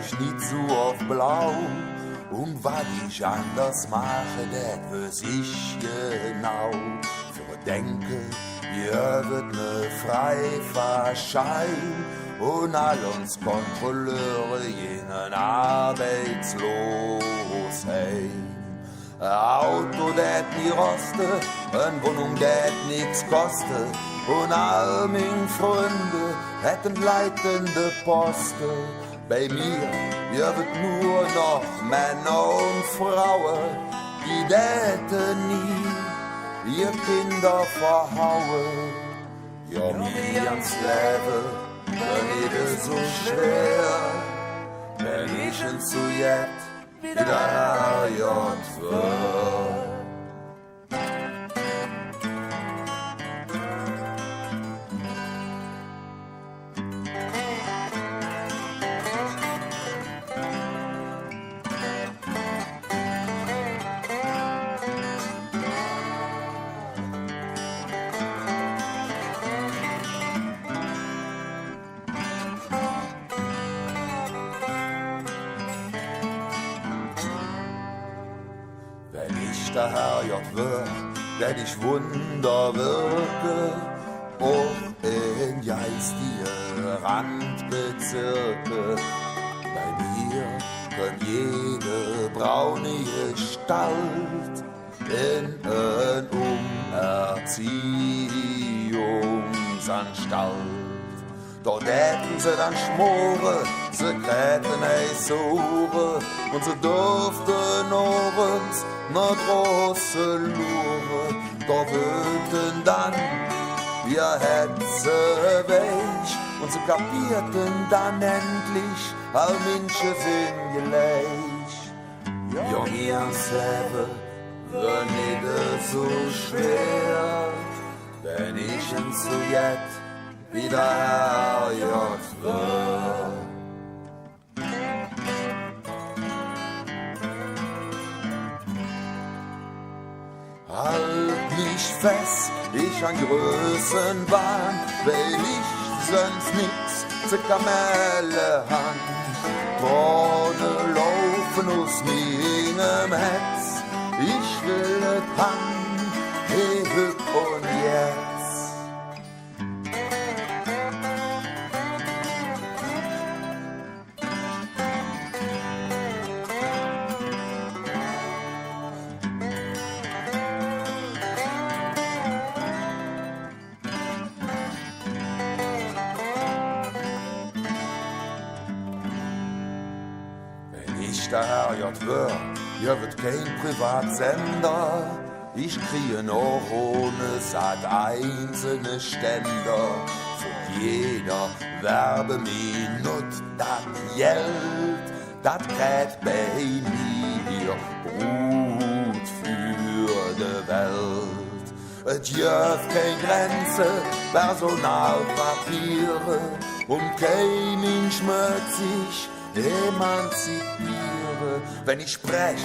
ich nicht so auf blau. Und was ich anders mache, das weiß ich genau. Für denke, ihr wird ne frei verscheihen und all uns Kontrolleure jenen arbeitslos heim. Ein Auto, das nie roste, eine Wohnung, das nix koste und all meine Freunde hätten leitende Posten. Bei mir wird nur noch Männer und Frauen, die täten nie ihr Kinder verhauen. Ja, mir ans Leben, wenn es so schwer, wenn ich ihn zu jetzt wieder herjagt wird. Der Herrgott wird, denn ich Wunder wirke, auch in geistige Randbezirke. Bei mir kann jede braune Gestalt in eine Umerziehungsanstalt. Dort hätten sie dann schmoren, sie kräten Eisore und sie durften abends ne große Lure. Da wühlten dann wir Hetze weg und sie kapierten dann endlich, all Menschen sind gleich. Ja, mir ans Leben wird nicht so schwer, wenn ich ihn zu jetzt wieder herjagt wird. Halt mich fest, ich an Größenwahn, weil ich sonst nix zu Kamelle han. Vorne laufen aus meinem Herz, ich will et han, ewig und jetzt. Der Herrgott wird, ja wird kein Privatsender. Ich kriege noch ohne Saat einzelne Ständer. Von jeder Werbeminute das Geld, das kräht bei mir Brut für die Welt. Es gibt keine Grenze, Personalpapiere, kein Mensch möchte sich emanzipieren. Wenn ich sprech,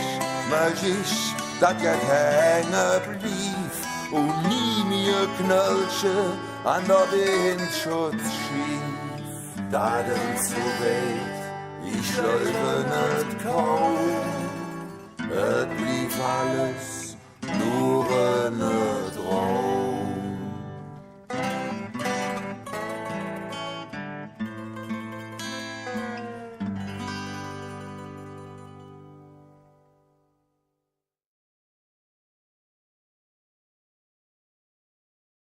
möcht ich, dass jetzt hängen blieb und nie mir Knölsche an der Windschutz schief. Da denn so weit, ich läufe nicht kaum, es blieb alles nur